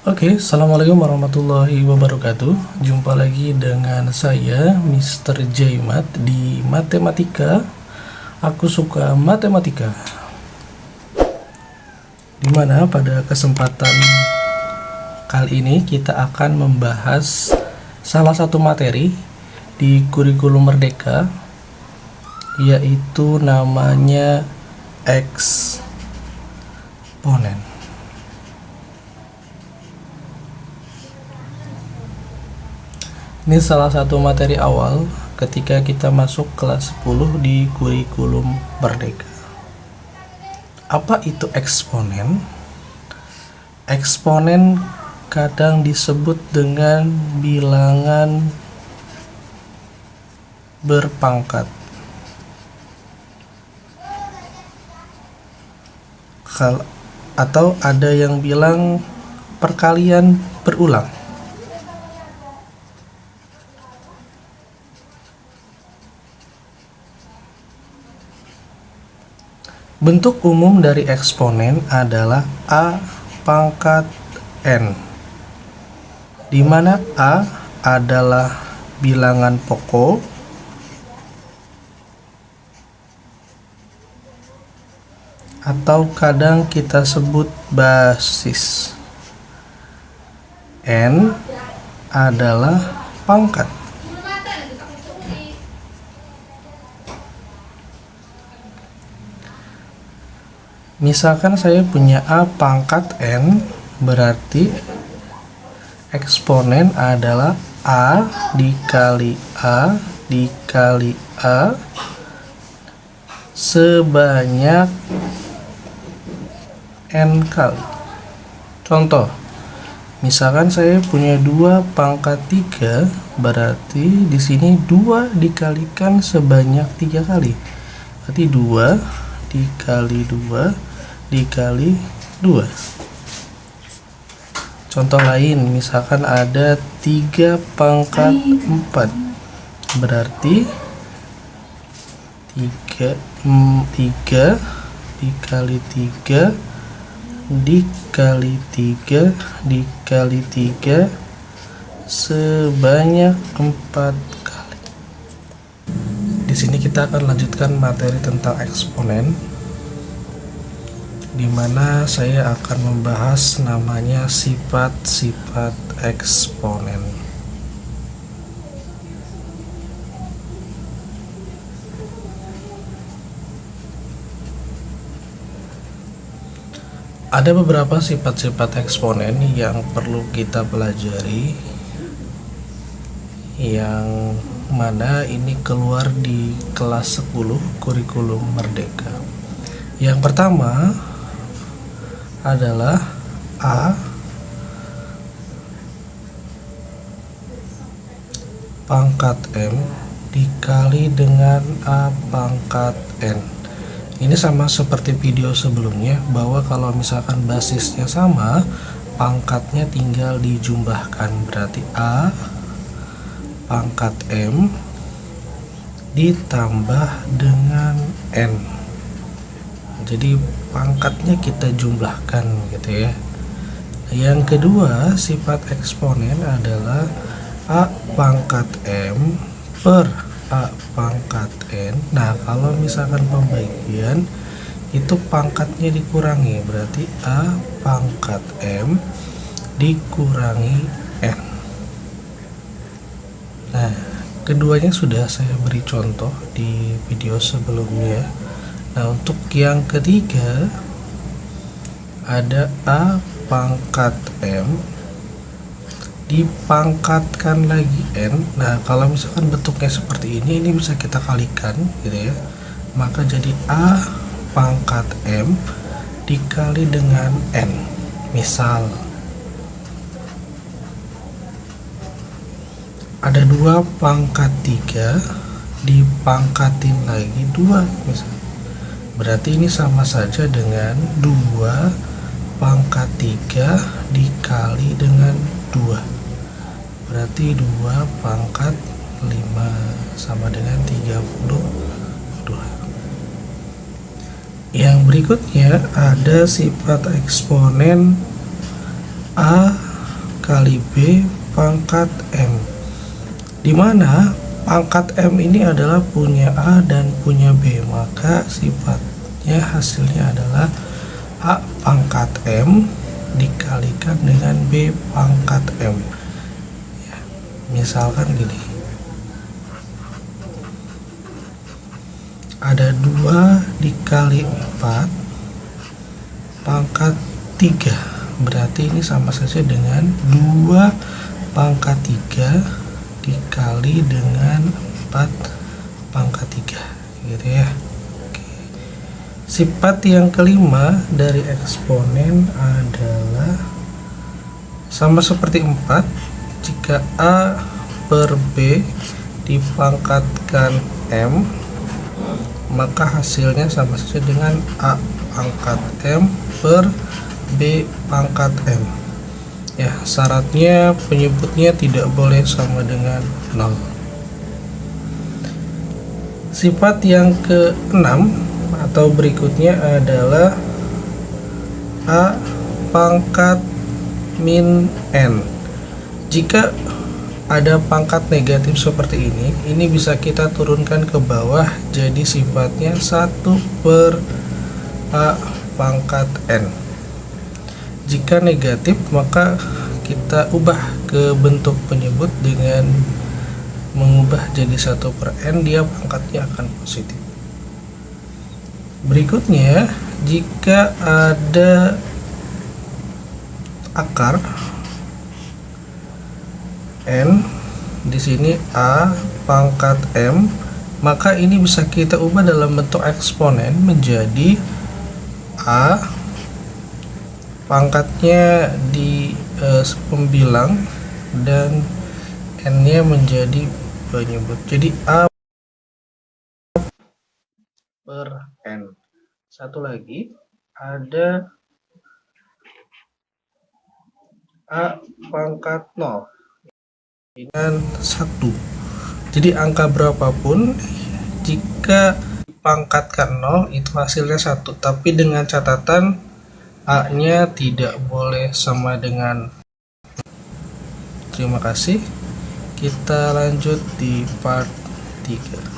Assalamualaikum warahmatullahi wabarakatuh. Jumpa lagi dengan saya, Mr. Jaimat, di Matematika. Aku suka matematika. Dimana pada kesempatan kali ini kita akan membahas salah satu materi di kurikulum Merdeka, yaitu namanya eksponen. Ini salah satu materi awal ketika kita masuk kelas 10 di kurikulum Merdeka. Apa itu eksponen? Eksponen kadang disebut dengan bilangan berpangkat. Atau ada yang bilang perkalian berulang. Bentuk umum dari eksponen adalah A pangkat N, di mana A adalah bilangan pokok atau kadang kita sebut basis. N adalah pangkat. Misalkan saya punya A pangkat N, berarti eksponen adalah A dikali A dikali A sebanyak N kali. Contoh, misalkan saya punya 2 pangkat 3, berarti di sini 2 dikalikan sebanyak 3 kali. Berarti 2 dikali 2 dikali 2. Contoh lain, misalkan ada 3 pangkat 4, berarti 3 dikali 3 dikali 3 dikali 3 sebanyak 4 kali. Di sini kita akan lanjutkan materi tentang eksponen, di mana saya akan membahas namanya sifat-sifat eksponen. Ada beberapa sifat-sifat eksponen yang perlu kita pelajari, yang mana ini keluar di kelas 10 kurikulum Merdeka. Yang pertama adalah A pangkat M dikali dengan A pangkat N. Ini sama seperti video sebelumnya, bahwa kalau misalkan basisnya sama, pangkatnya tinggal dijumlahkan. Berarti A pangkat M ditambah dengan N. Jadi pangkatnya kita jumlahkan gitu ya. Yang kedua, sifat eksponen adalah A pangkat M per A pangkat N. Nah, kalau misalkan pembagian itu pangkatnya dikurangi, berarti A pangkat M dikurangi N. Nah, keduanya sudah saya beri contoh di video sebelumnya. Nah, untuk yang ketiga ada A pangkat M dipangkatkan lagi N. Nah, kalau misalkan bentuknya seperti ini bisa kita kalikan gitu ya. Maka jadi A pangkat M dikali dengan N. Misal ada 2 pangkat 3 dipangkatin lagi 2 misal. Berarti ini sama saja dengan 2 pangkat 3 dikali dengan 2. Berarti 2 pangkat 5 sama dengan 32. Yang berikutnya ada sifat eksponen A kali B pangkat M, dimana pangkat M ini adalah punya A dan punya B, maka sifatnya hasilnya adalah A pangkat M dikalikan dengan B pangkat M ya, misalkan gini, ada 2 dikali 4 pangkat 3, berarti ini sama saja dengan 2 pangkat 3 dikali dengan 4 pangkat 3 gitu ya. Sifat yang kelima dari eksponen adalah sama seperti 4, jika A per B dipangkatkan M, maka hasilnya sama saja dengan A pangkat M per B pangkat M. Ya, syaratnya penyebutnya tidak boleh sama dengan 0. Sifat yang keenam atau berikutnya adalah A pangkat min N. Jika ada pangkat negatif seperti ini bisa kita turunkan ke bawah, jadi sifatnya 1 per A pangkat N. Jika negatif maka kita ubah ke bentuk penyebut dengan mengubah jadi 1 per N, dia pangkatnya akan positif. Berikutnya, jika ada akar N, di sini A pangkat M, maka ini bisa kita ubah dalam bentuk eksponen menjadi A pangkatnya di pembilang dan N-nya menjadi penyebut. Jadi A per N. Satu lagi, ada A pangkat 0 dengan 1. Jadi angka berapapun jika dipangkatkan 0 itu hasilnya 1, tapi dengan catatan A nya tidak boleh sama dengan. Terima kasih, kita lanjut di part 3.